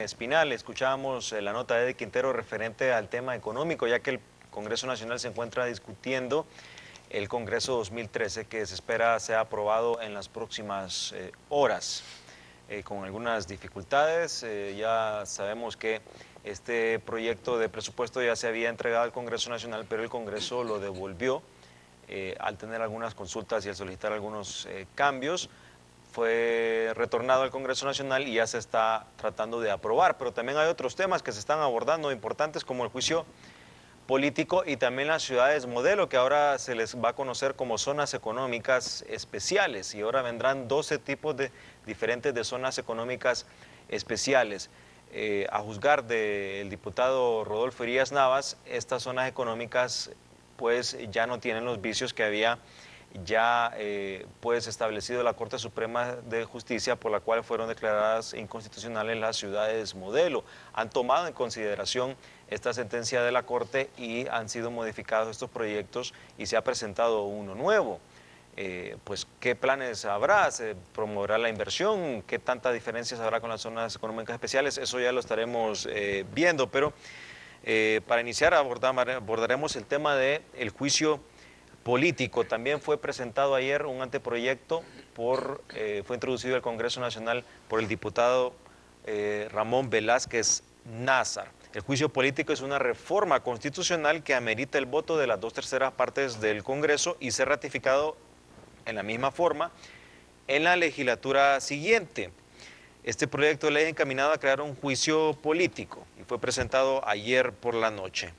Espinal, escuchábamos la nota de Quintero referente al tema económico, ya que el Congreso Nacional se encuentra discutiendo el Congreso 2013 que se espera sea aprobado en las próximas horas, con algunas dificultades. Ya sabemos que este proyecto de presupuesto ya se había entregado al Congreso Nacional, pero el Congreso lo devolvió al tener algunas consultas y al solicitar algunos cambios. Fue retornado al Congreso Nacional y ya se está tratando de aprobar, pero también hay otros temas que se están abordando importantes como el juicio político y también las ciudades modelo, que ahora se les va a conocer como zonas económicas especiales, y ahora vendrán 12 tipos diferentes de zonas económicas especiales. A juzgar del diputado Rodolfo Irías Navas, estas zonas económicas pues ya no tienen los vicios que había ya pues establecido la Corte Suprema de Justicia, por la cual fueron declaradas inconstitucionales las ciudades modelo. Han tomado en consideración esta sentencia de la Corte y han sido modificados estos proyectos y se ha presentado uno nuevo. Pues qué planes habrá, se promoverá la inversión, qué tantas diferencias habrá con las zonas económicas especiales, eso ya lo estaremos viendo, pero para iniciar abordaremos el tema del juicio político. También fue presentado ayer un anteproyecto, fue introducido al Congreso Nacional por el diputado Ramón Velázquez Názar. El juicio político es una reforma constitucional que amerita el voto de las 2/3 partes del Congreso y ser ratificado en la misma forma en la legislatura siguiente. Este proyecto de ley es encaminado a crear un juicio político y fue presentado ayer por la noche.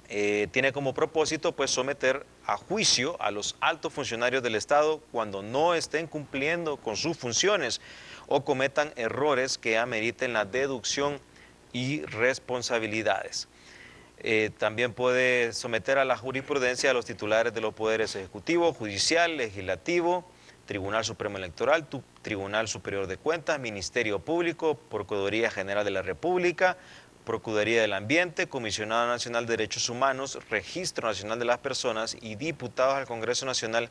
Tiene como propósito pues someter a juicio a los altos funcionarios del Estado cuando no estén cumpliendo con sus funciones o cometan errores que ameriten la deducción y responsabilidades. También puede someter a la jurisprudencia a los titulares de los poderes ejecutivo, judicial, legislativo, Tribunal Supremo Electoral, Tribunal Superior de Cuentas, Ministerio Público, Procuraduría General de la República, Procuraduría del Ambiente, Comisionado Nacional de Derechos Humanos, Registro Nacional de las Personas y diputados al Congreso Nacional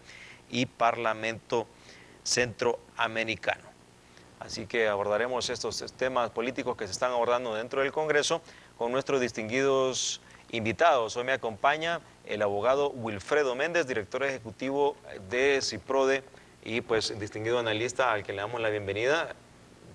y Parlamento Centroamericano. Así que abordaremos estos temas políticos que se están abordando dentro del Congreso con nuestros distinguidos invitados. Hoy me acompaña el abogado Wilfredo Méndez, director ejecutivo de CIPRODE y pues distinguido analista al que le damos la bienvenida.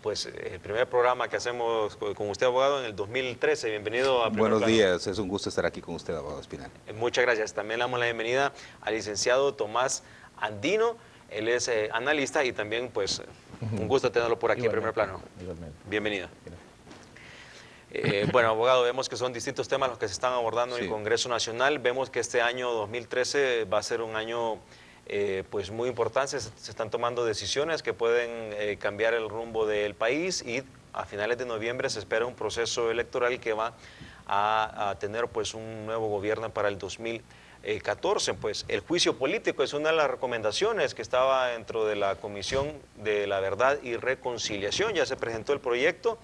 Pues el primer programa que hacemos con usted, abogado, en el 2013. Bienvenido a Primer Buenos Plano. días, es un gusto estar aquí con usted, abogado Espinal. Muchas gracias. También le damos la bienvenida al licenciado Tomás Andino. Él es analista y también pues un gusto tenerlo por aquí en Primer Plano. Igualmente. Bienvenido. Bueno, abogado, vemos que son distintos temas los que se están abordando en el Congreso Nacional. Vemos que este año 2013 va a ser un año pues muy importante. Se están tomando decisiones que pueden cambiar el rumbo del país y a finales de noviembre se espera un proceso electoral que va a tener pues un nuevo gobierno para el 2014. Pues el juicio político es una de las recomendaciones que estaba dentro de la Comisión de la Verdad y Reconciliación. Ya se presentó el proyecto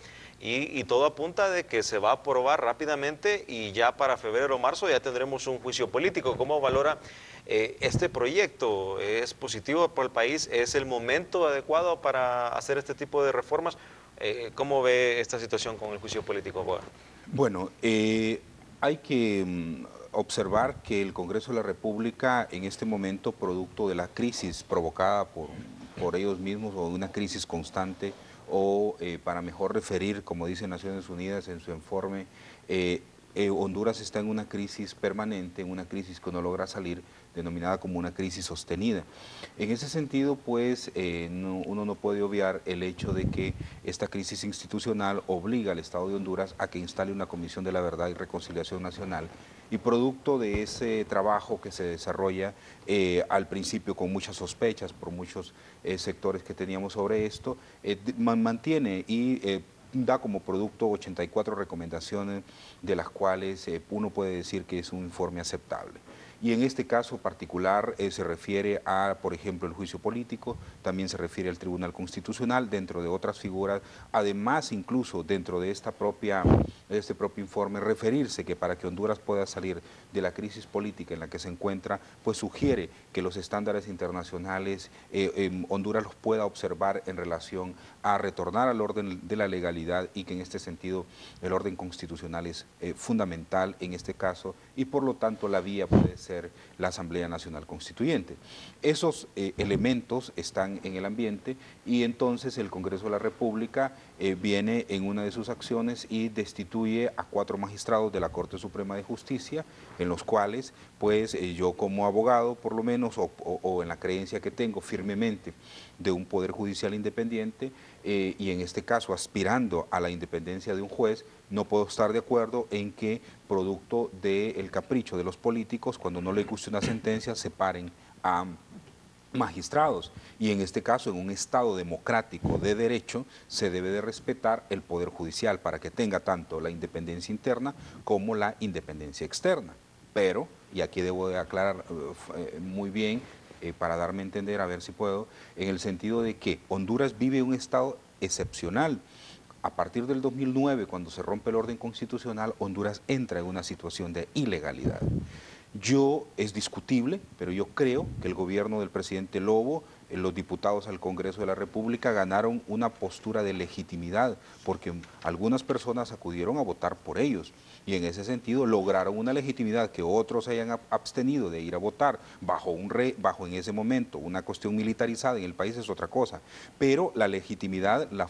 y todo apunta de que se va a aprobar rápidamente y ya para febrero o marzo ya tendremos un juicio político. ¿Cómo valora este proyecto? ¿Es positivo para el país? ¿Es el momento adecuado para hacer este tipo de reformas? ¿Cómo ve esta situación con el juicio político, abogado? Bueno, hay que observar que el Congreso de la República en este momento, producto de la crisis provocada por ellos mismos o una crisis constante, o para mejor referir, como dice Naciones Unidas en su informe, Honduras está en una crisis permanente, en una crisis que no logra salir, denominada como una crisis sostenida. En ese sentido, pues, uno no puede obviar el hecho de que esta crisis institucional obliga al Estado de Honduras a que instale una Comisión de la Verdad y Reconciliación Nacional, y producto de ese trabajo que se desarrolla al principio con muchas sospechas por muchos sectores que teníamos sobre esto, mantiene y da como producto 84 recomendaciones, de las cuales uno puede decir que es un informe aceptable. Y en este caso particular se refiere a, por ejemplo, el juicio político, también se refiere al Tribunal Constitucional, dentro de otras figuras, además incluso dentro de este propio informe, referirse que para que Honduras pueda salir de la crisis política en la que se encuentra, pues sugiere que los estándares internacionales Honduras los pueda observar en relación a retornar al orden de la legalidad y que en este sentido el orden constitucional es fundamental en este caso y por lo tanto la vía puede ser la Asamblea Nacional Constituyente. Esos elementos están en el ambiente y entonces el Congreso de la República viene en una de sus acciones y destituye a 4 magistrados de la Corte Suprema de Justicia, en los cuales pues yo como abogado por lo menos o en la creencia que tengo firmemente de un poder judicial independiente y en este caso aspirando a la independencia de un juez, no puedo estar de acuerdo en que producto del capricho de los políticos, cuando no les guste una sentencia, separen a magistrados y en este caso en un Estado democrático de derecho se debe de respetar el Poder Judicial para que tenga tanto la independencia interna como la independencia externa. Pero, y aquí debo de aclarar muy bien para darme a entender, a ver si puedo, en el sentido de que Honduras vive un estado excepcional. A partir del 2009, cuando se rompe el orden constitucional, Honduras entra en una situación de ilegalidad. Es discutible, pero yo creo que el gobierno del presidente Lobo, los diputados al Congreso de la República ganaron una postura de legitimidad, porque algunas personas acudieron a votar por ellos y en ese sentido lograron una legitimidad que otros hayan abstenido de ir a votar bajo en ese momento una cuestión militarizada en el país es otra cosa, pero la legitimidad la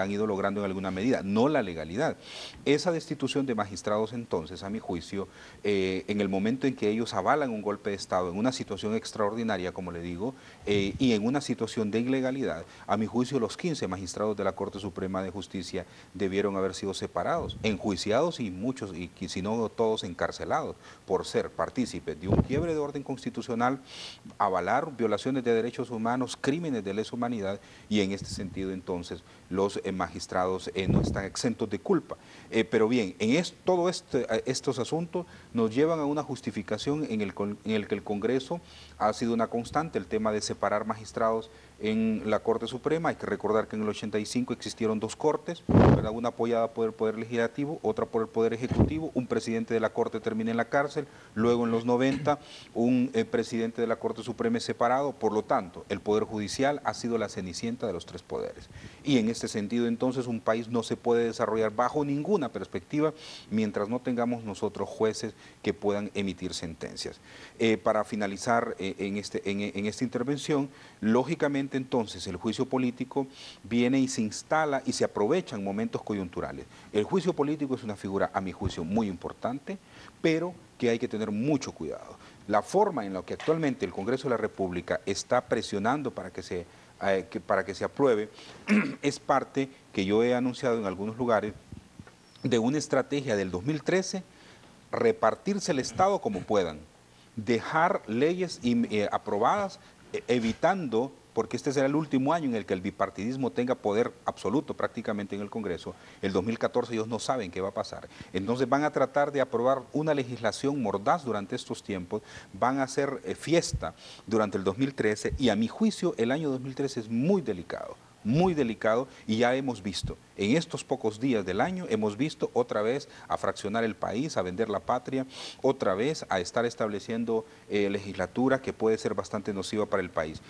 han ido logrando en alguna medida, no la legalidad. Esa destitución de magistrados entonces, a mi juicio, en el momento en que ellos avalan un golpe de Estado en una situación extraordinaria, como le digo, y en una situación de ilegalidad, a mi juicio los 15 magistrados de la Corte Suprema de Justicia debieron haber sido separados, enjuiciados y muchos, y si no todos encarcelados, por ser partícipes de un quiebre de orden constitucional, avalar violaciones de derechos humanos, crímenes de lesa humanidad, y en este sentido entonces los magistrados no están exentos de culpa. Pero bien, todos estos asuntos nos llevan a una justificación en el que el Congreso ha sido una constante, el tema de separar magistrados en la Corte Suprema. Hay que recordar que en el 85 existieron 2 cortes, ¿verdad? Una apoyada por el Poder Legislativo, otra por el Poder Ejecutivo, un presidente de la Corte termina en la cárcel, luego en los 90 un presidente de la Corte Suprema es separado, por lo tanto el Poder Judicial ha sido la cenicienta de los 3 poderes. Y en este sentido entonces un país no se puede desarrollar bajo ninguna perspectiva mientras no tengamos nosotros jueces que puedan emitir sentencias. Para finalizar en esta intervención, lógicamente entonces el juicio político viene y se instala y se aprovecha en momentos coyunturales. El juicio político es una figura, a mi juicio, muy importante, pero que hay que tener mucho cuidado. La forma en la que actualmente el Congreso de la República está presionando para que se apruebe es parte que yo he anunciado en algunos lugares de una estrategia del 2013, repartirse el Estado como puedan, dejar leyes aprobadas, evitando, porque este será el último año en el que el bipartidismo tenga poder absoluto prácticamente en el Congreso. El 2014 ellos no saben qué va a pasar. Entonces van a tratar de aprobar una legislación mordaz durante estos tiempos, van a hacer fiesta durante el 2013 y a mi juicio el año 2013 es muy delicado y ya hemos visto, en estos pocos días del año, hemos visto otra vez a fraccionar el país, a vender la patria, otra vez a estar estableciendo legislatura que puede ser bastante nociva para el país.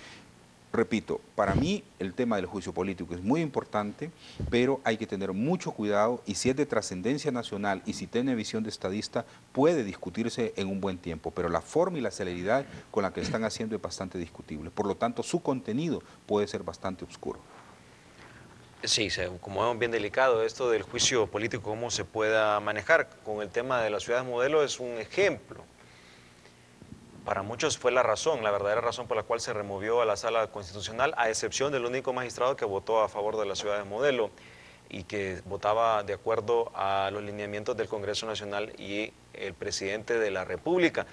Repito, para mí el tema del juicio político es muy importante, pero hay que tener mucho cuidado y si es de trascendencia nacional y si tiene visión de estadista, puede discutirse en un buen tiempo, pero la forma y la celeridad con la que están haciendo es bastante discutible. Por lo tanto, su contenido puede ser bastante oscuro. Sí, como vemos bien delicado esto del juicio político, cómo se pueda manejar. Con el tema de las ciudades modelo es un ejemplo. Para muchos fue la verdadera razón por la cual se removió a la sala constitucional, a excepción del único magistrado que votó a favor de las ciudades modelo y que votaba de acuerdo a los lineamientos del Congreso Nacional y el presidente de la República.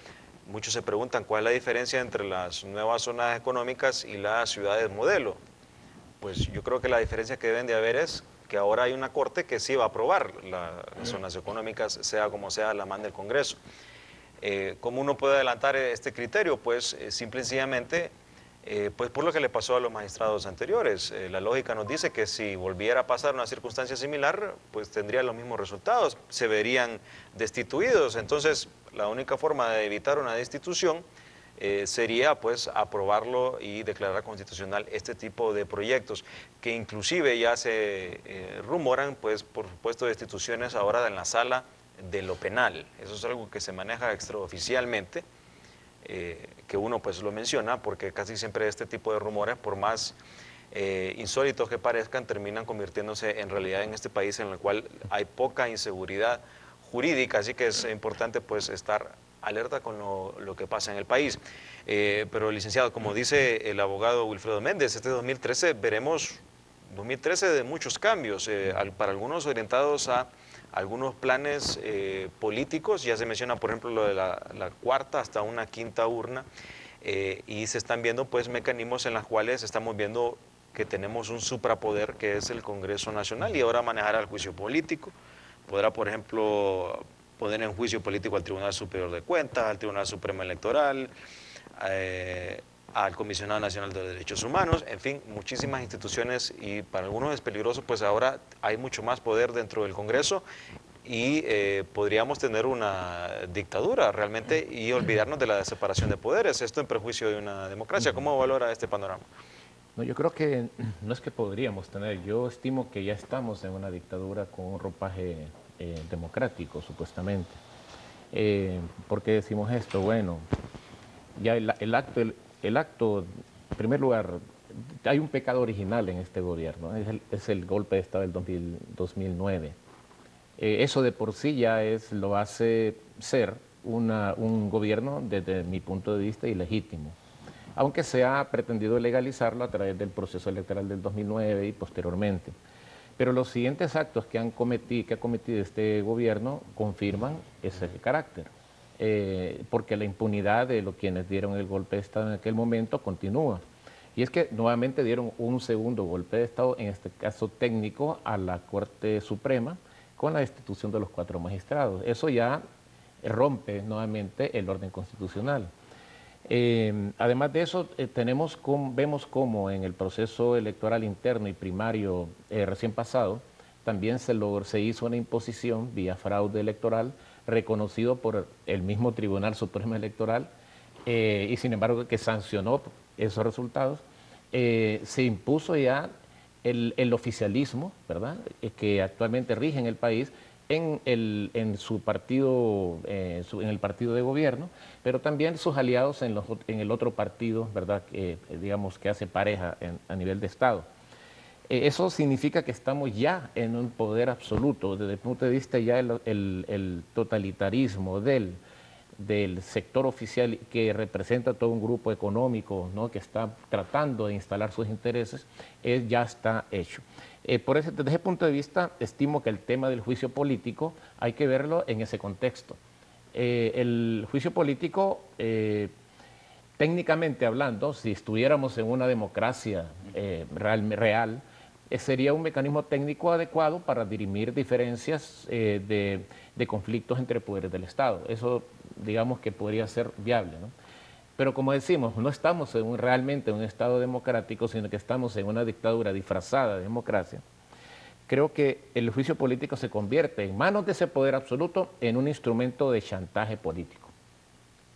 Muchos se preguntan cuál es la diferencia entre las nuevas zonas económicas y las ciudades modelo. Pues yo creo que la diferencia que deben de haber es que ahora hay una corte que sí va a aprobar las zonas económicas, sea como sea la manda del Congreso. ¿Cómo uno puede adelantar este criterio? Pues simple y sencillamente, pues por lo que le pasó a los magistrados anteriores. La lógica nos dice que si volviera a pasar una circunstancia similar, pues tendría los mismos resultados, se verían destituidos. Entonces, la única forma de evitar una destitución sería pues aprobarlo y declarar constitucional este tipo de proyectos, que inclusive ya se rumoran, pues por supuesto, destituciones ahora en la sala de lo penal. Eso es algo que se maneja extraoficialmente, que uno pues lo menciona, porque casi siempre este tipo de rumores, por más insólitos que parezcan, terminan convirtiéndose en realidad en este país en el cual hay poca inseguridad jurídica, así que es importante pues estar alerta con lo que pasa en el país. Pero licenciado, como dice el abogado Wilfredo Méndez, este 2013 veremos 2013 de muchos cambios, para algunos orientados a algunos planes políticos. Ya se menciona, por ejemplo, lo de la cuarta hasta una quinta urna, y se están viendo pues mecanismos en los cuales estamos viendo que tenemos un suprapoder que es el Congreso Nacional, y ahora manejará el juicio político. Podrá, por ejemplo, poner en juicio político al Tribunal Superior de Cuentas, al Tribunal Supremo Electoral, al Comisionado Nacional de Derechos Humanos, en fin, muchísimas instituciones, y para algunos es peligroso, pues ahora hay mucho más poder dentro del Congreso, y podríamos tener una dictadura realmente y olvidarnos de la separación de poderes, esto en perjuicio de una democracia. ¿Cómo valora este panorama? No, yo creo que no es que podríamos tener, yo estimo que ya estamos en una dictadura con un ropaje democrático, supuestamente. ¿Por qué decimos esto? Bueno, ya el acto, en primer lugar, hay un pecado original en este gobierno, es el golpe de Estado del 2009. Eso de por sí ya lo hace ser un gobierno, desde mi punto de vista, ilegítimo, aunque se ha pretendido legalizarlo a través del proceso electoral del 2009 y posteriormente. Pero los siguientes actos que ha cometido este gobierno confirman ese carácter, porque la impunidad de quienes dieron el golpe de Estado en aquel momento continúa. Y es que nuevamente dieron un segundo golpe de Estado, en este caso técnico, a la Corte Suprema, con la destitución de los 4 magistrados. Eso ya rompe nuevamente el orden constitucional. Además de eso, vemos cómo en el proceso electoral interno y primario recién pasado, también se hizo una imposición vía fraude electoral reconocido por el mismo Tribunal Supremo Electoral, y sin embargo que sancionó esos resultados. Se impuso ya el oficialismo, ¿verdad?, que actualmente rige en el país, en su partido, en el partido de gobierno, pero también sus aliados en el otro partido, ¿verdad?, digamos que hace pareja a nivel de Estado. Eso significa que estamos ya en un poder absoluto, desde el punto de vista ya el totalitarismo del sector oficial, que representa todo un grupo económico, ¿no?, que está tratando de instalar sus intereses, ya está hecho. Desde ese punto de vista, estimo que el tema del juicio político hay que verlo en ese contexto. El juicio político, técnicamente hablando, si estuviéramos en una democracia real, sería un mecanismo técnico adecuado para dirimir diferencias de conflictos entre poderes del Estado. Eso, digamos que podría ser viable, ¿no? Pero como decimos, no estamos realmente en un Estado democrático, sino que estamos en una dictadura disfrazada de democracia. Creo que el juicio político se convierte, en manos de ese poder absoluto, en un instrumento de chantaje político.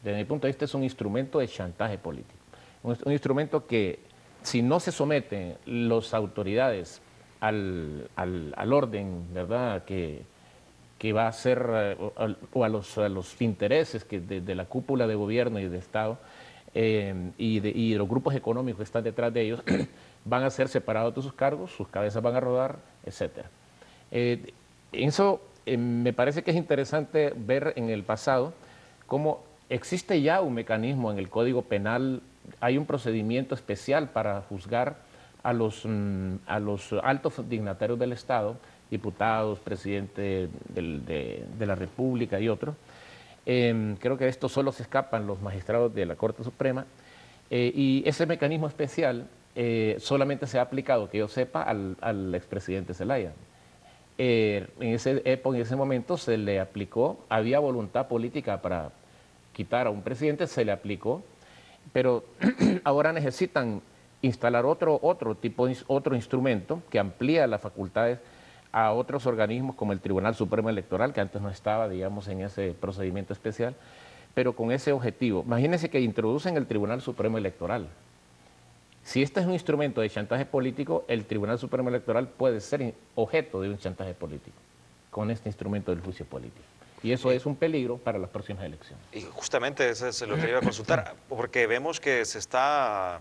Desde mi punto de vista, es un instrumento de chantaje político. Un instrumento que, si no se someten las autoridades al orden, ¿verdad?, que va a ser, o a los intereses de la cúpula de gobierno y de Estado, y los grupos económicos que están detrás de ellos, van a ser separados de sus cargos, sus cabezas van a rodar, etc. Eso me parece que es interesante ver en el pasado cómo existe ya un mecanismo en el Código Penal, hay un procedimiento especial para juzgar a los altos dignatarios del Estado, diputados, presidente de la República y otros. Creo que de esto solo se escapan los magistrados de la Corte Suprema, y ese mecanismo especial solamente se ha aplicado, que yo sepa, al expresidente Zelaya. En ese momento se le aplicó, había voluntad política para quitar a un presidente, se le aplicó, pero ahora necesitan instalar otro instrumento que amplía las facultades a otros organismos como el Tribunal Supremo Electoral, que antes no estaba, digamos, en ese procedimiento especial, pero con ese objetivo. Imagínense que introducen el Tribunal Supremo Electoral. Si este es un instrumento de chantaje político, el Tribunal Supremo Electoral puede ser objeto de un chantaje político con este instrumento del juicio político. Y eso es un peligro para las próximas elecciones. Y justamente eso es lo que iba a consultar, porque vemos que se está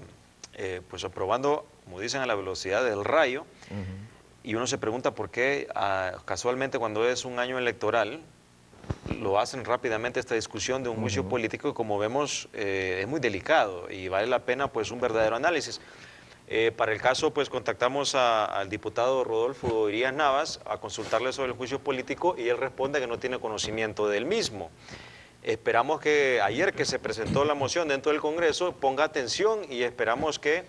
pues aprobando, como dicen, a la velocidad del rayo, y uno se pregunta por qué casualmente cuando es un año electoral lo hacen rápidamente esta discusión de un juicio político, y como vemos es muy delicado y vale la pena pues un verdadero análisis. Para el caso, pues contactamos al diputado Rodolfo Irías Navas a consultarle sobre el juicio político, y él responde que no tiene conocimiento del mismo. Esperamos que ayer que se presentó la moción dentro del Congreso ponga atención, y esperamos que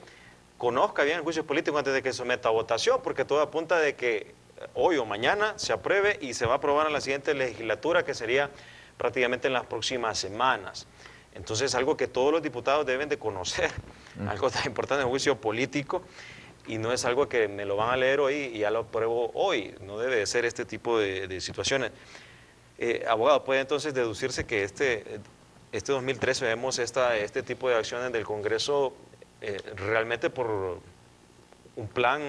conozca bien el juicio político antes de que se someta a votación, porque todo apunta de que hoy o mañana se apruebe y se va a aprobar en la siguiente legislatura, que sería prácticamente en las próximas semanas. Entonces, algo que todos los diputados deben de conocer, algo tan importante en el juicio político, y no es algo que me lo van a leer hoy y ya lo apruebo hoy. No debe de ser este tipo de situaciones. Abogado, puede entonces deducirse que este 2013 vemos este tipo de acciones del Congreso realmente por un plan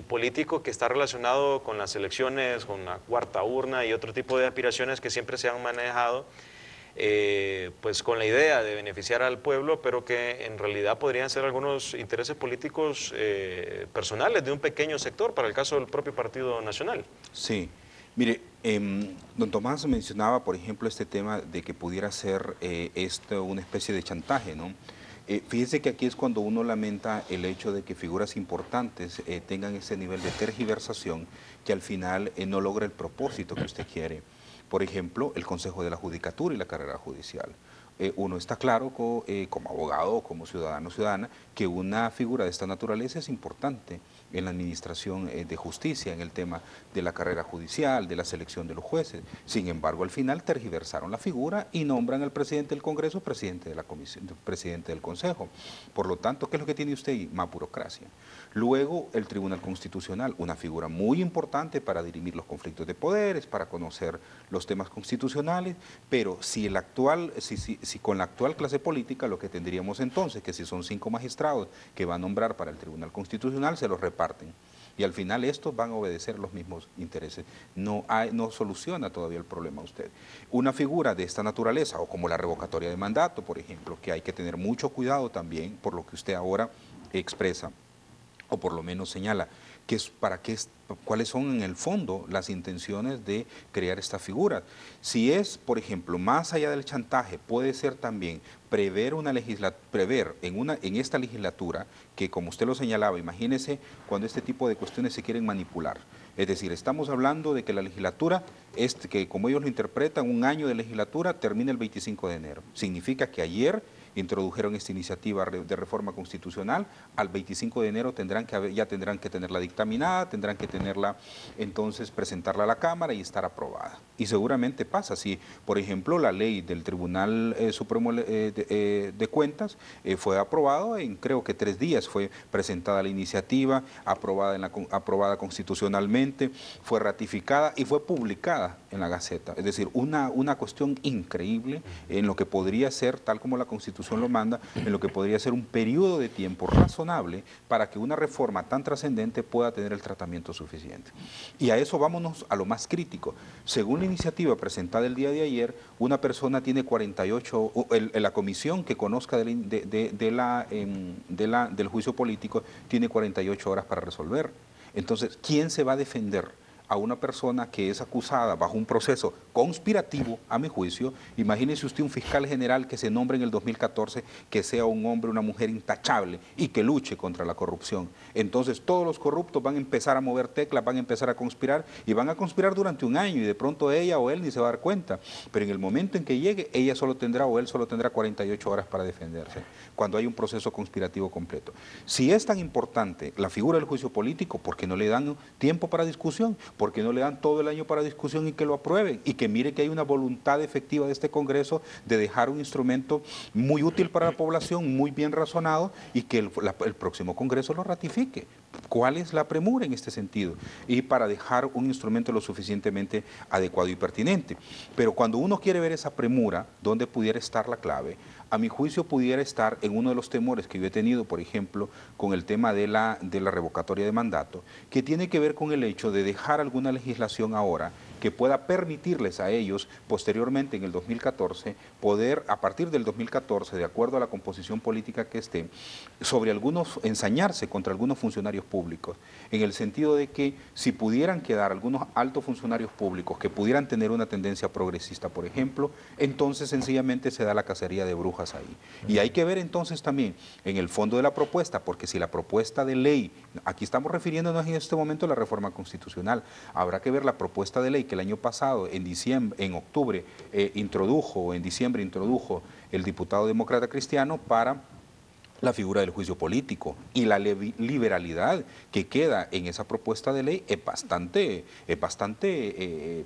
político que está relacionado con las elecciones, con la cuarta urna y otro tipo de aspiraciones que siempre se han manejado, pues con la idea de beneficiar al pueblo, pero que en realidad podrían ser algunos intereses políticos personales de un pequeño sector, para el caso del propio Partido Nacional. Sí, mire, don Tomás mencionaba, por ejemplo, este tema de que pudiera ser esto una especie de chantaje, ¿no? Fíjese que aquí es cuando uno lamenta el hecho de que figuras importantes tengan ese nivel de tergiversación que al final no logra el propósito que usted quiere. Por ejemplo, el Consejo de la Judicatura y la carrera judicial. Uno está claro como abogado o como ciudadano o ciudadana que una figura de esta naturaleza es importante en la administración de justicia, en el tema de la carrera judicial, de la selección de los jueces. Sin embargo, al final tergiversaron la figura y nombran al presidente del Congreso presidente de la comisión, presidente del Consejo. Por lo tanto, ¿qué es lo que tiene usted ahí? Más burocracia. Luego, el Tribunal Constitucional, una figura muy importante para dirimir los conflictos de poderes, para conocer los temas constitucionales, pero si con la actual clase política, lo que tendríamos entonces, que si son 5 magistrados que va a nombrar para el Tribunal Constitucional, se los reparten. Y al final estos van a obedecer los mismos intereses. No soluciona todavía el problema usted. Una figura de esta naturaleza, o como la revocatoria de mandato, por ejemplo, que hay que tener mucho cuidado también por lo que usted ahora expresa, o por lo menos señala, que es cuáles son en el fondo las intenciones de crear esta figura. Si es, por ejemplo, más allá del chantaje, puede ser también prever en esta legislatura, que como usted lo señalaba, imagínese cuando este tipo de cuestiones se quieren manipular. Es decir, estamos hablando de que la legislatura, que como ellos lo interpretan, un año de legislatura termina el 25 de enero. Significa que ayer introdujeron esta iniciativa de reforma constitucional, al 25 de enero ya tendrán que tenerla dictaminada, tendrán que tenerla, entonces presentarla a la Cámara y estar aprobada. Y seguramente pasa, si por ejemplo la ley del Tribunal Supremo de Cuentas fue aprobado en creo que 3 días, fue presentada la iniciativa, aprobada constitucionalmente, fue ratificada y fue publicada en la Gaceta. Es decir, una cuestión increíble en lo que podría ser, tal como la Constitución lo manda, en lo que podría ser un periodo de tiempo razonable para que una reforma tan trascendente pueda tener el tratamiento suficiente. Y a eso vámonos a lo más crítico. Según la iniciativa presentada el día de ayer, una persona tiene 48, la comisión que conozca del juicio político tiene 48 horas para resolver. Entonces, ¿quién se va a defender a una persona que es acusada bajo un proceso conspirativo, a mi juicio? Imagínese usted un fiscal general que se nombre en el 2014, que sea un hombre, una mujer intachable y que luche contra la corrupción. Entonces todos los corruptos van a empezar a mover teclas, van a empezar a conspirar y van a conspirar durante un año y de pronto ella o él ni se va a dar cuenta. Pero en el momento en que llegue, ella solo tendrá o él solo tendrá 48 horas para defenderse, cuando hay un proceso conspirativo completo. Si es tan importante la figura del juicio político, ¿por qué no le dan tiempo para discusión? porque no le dan todo el año para discusión y que lo aprueben? Y que mire que hay una voluntad efectiva de este Congreso de dejar un instrumento muy útil para la población, muy bien razonado, y que el próximo Congreso lo ratifique. ¿Cuál es la premura en este sentido? Y para dejar un instrumento lo suficientemente adecuado y pertinente. Pero cuando uno quiere ver esa premura, ¿dónde pudiera estar la clave? A mi juicio pudiera estar en uno de los temores que yo he tenido, por ejemplo, con el tema de la revocatoria de mandato, que tiene que ver con el hecho de dejar alguna legislación ahora que pueda permitirles a ellos, posteriormente en el 2014, poder, a partir del 2014, de acuerdo a la composición política que esté, ensañarse contra algunos funcionarios públicos, en el sentido de que si pudieran quedar algunos altos funcionarios públicos que pudieran tener una tendencia progresista, por ejemplo, entonces sencillamente se da la cacería de brujas ahí. Y hay que ver entonces también en el fondo de la propuesta, porque si la propuesta de ley, aquí estamos refiriéndonos en este momento a la reforma constitucional, habrá que ver la propuesta de ley que el año pasado, en octubre, en diciembre introdujo el diputado demócrata cristiano para la figura del juicio político, y la liberalidad que queda en esa propuesta de ley es bastante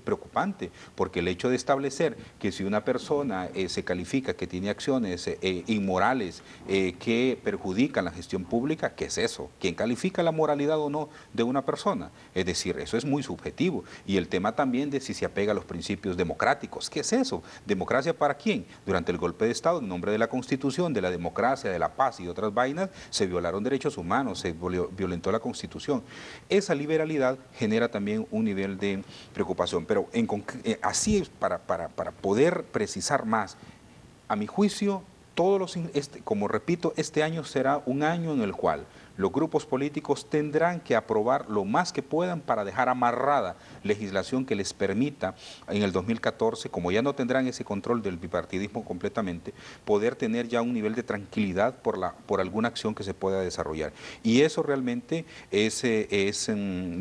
preocupante, porque el hecho de establecer que si una persona se califica que tiene acciones inmorales que perjudican la gestión pública, ¿qué es eso? ¿Quién califica la moralidad o no de una persona? Es decir, eso es muy subjetivo. Y el tema también de si se apega a los principios democráticos, ¿qué es eso? ¿Democracia para quién? Durante el golpe de Estado, en nombre de la Constitución, de la democracia, de la paz y otras vainas, se violaron derechos humanos, se violentó la Constitución. Esa liberalidad genera también un nivel de preocupación, pero así es para poder precisar más, a mi juicio, como repito, este año será un año en el cual los grupos políticos tendrán que aprobar lo más que puedan para dejar amarrada legislación que les permita en el 2014, como ya no tendrán ese control del bipartidismo completamente, poder tener ya un nivel de tranquilidad por alguna acción que se pueda desarrollar. Y eso realmente es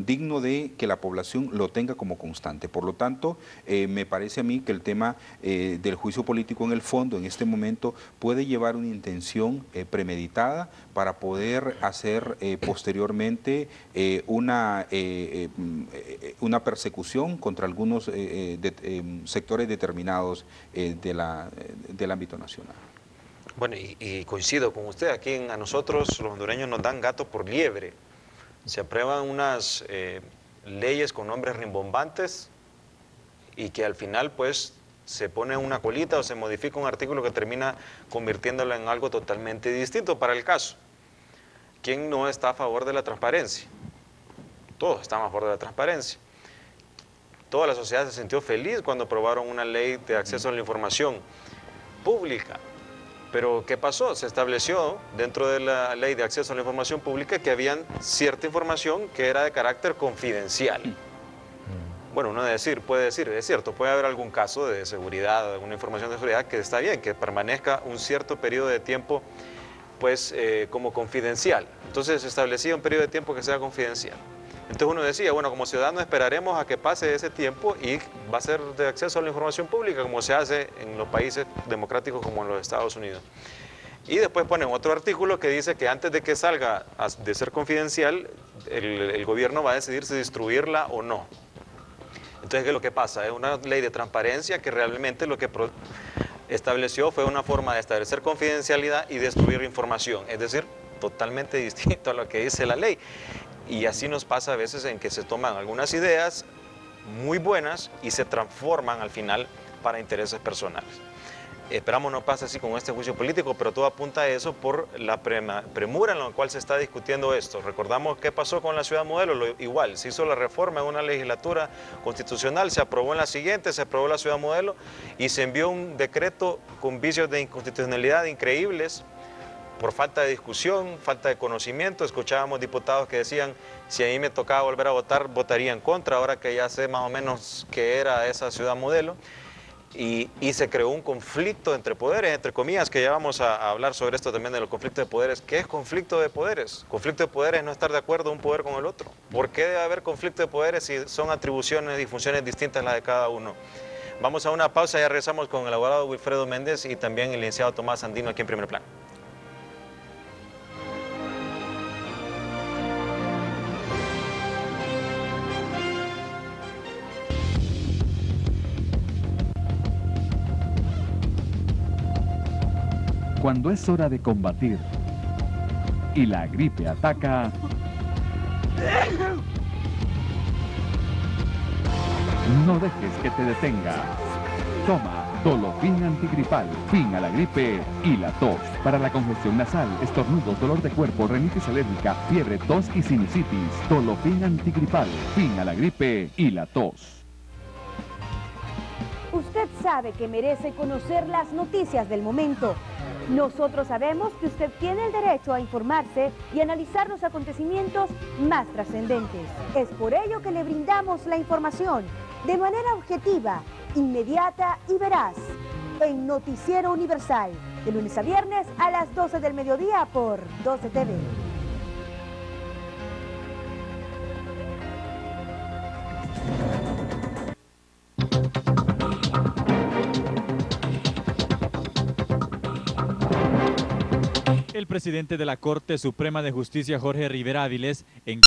digno de que la población lo tenga como constante. Por lo tanto, me parece a mí que el tema del juicio político en el fondo, en este momento, puede llevar una intención premeditada para poder hacer posteriormente una persecución contra algunos sectores determinados del ámbito nacional. Bueno, y coincido con usted, aquí a nosotros los hondureños nos dan gato por liebre. Se aprueban unas leyes con nombres rimbombantes y que al final pues se pone una colita o se modifica un artículo que termina convirtiéndolo en algo totalmente distinto para el caso. ¿Quién no está a favor de la transparencia? Todos estamos a favor de la transparencia. Toda la sociedad se sintió feliz cuando aprobaron una ley de acceso a la información pública. Pero ¿qué pasó? Se estableció dentro de la ley de acceso a la información pública que había cierta información que era de carácter confidencial. Bueno, uno puede decir, es cierto, puede haber algún caso de seguridad, alguna información de seguridad que está bien, que permanezca un cierto periodo de tiempo pues como confidencial. Entonces se establecía un periodo de tiempo que sea confidencial. Entonces uno decía, bueno, como ciudadanos esperaremos a que pase ese tiempo y va a ser de acceso a la información pública como se hace en los países democráticos como en los Estados Unidos. Y después ponen otro artículo que dice que antes de que salga de ser confidencial, el gobierno va a decidir si destruirla o no. Entonces, ¿qué es lo que pasa? Es una ley de transparencia que realmente lo que estableció fue una forma de establecer confidencialidad y destruir información, es decir, totalmente distinto a lo que dice la ley. Y así nos pasa a veces en que se toman algunas ideas muy buenas y se transforman al final para intereses personales. Esperamos no pase así con este juicio político, pero todo apunta a eso por la premura en la cual se está discutiendo esto. Recordamos qué pasó con la ciudad modelo, igual, se hizo la reforma en una legislatura constitucional, se aprobó en la siguiente, se aprobó la ciudad modelo y se envió un decreto con vicios de inconstitucionalidad increíbles por falta de discusión, falta de conocimiento. Escuchábamos diputados que decían, si a mí me tocaba volver a votar, votaría en contra, ahora que ya sé más o menos qué era esa ciudad modelo. Y se creó un conflicto entre poderes, entre comillas, que ya vamos a hablar sobre esto también de los conflictos de poderes. ¿Qué es conflicto de poderes? Conflicto de poderes es no estar de acuerdo un poder con el otro. ¿Por qué debe haber conflicto de poderes si son atribuciones y funciones distintas las de cada uno? Vamos a una pausa y ya regresamos con el abogado Wilfredo Méndez y también el licenciado Tomás Andino aquí en Primer Plano. Cuando es hora de combatir y la gripe ataca, no dejes que te detenga. Toma Dolofin antigripal, fin a la gripe y la tos. Para la congestión nasal, estornudos, dolor de cuerpo, rinitis alérgica, fiebre, tos y sinusitis. Dolofin antigripal, fin a la gripe y la tos. Usted sabe que merece conocer las noticias del momento. Nosotros sabemos que usted tiene el derecho a informarse y analizar los acontecimientos más trascendentes. Es por ello que le brindamos la información de manera objetiva, inmediata y veraz, en Noticiero Universal, de lunes a viernes a las 12 del mediodía por 12 TV. El presidente de la Corte Suprema de Justicia, Jorge Rivera Avilés, en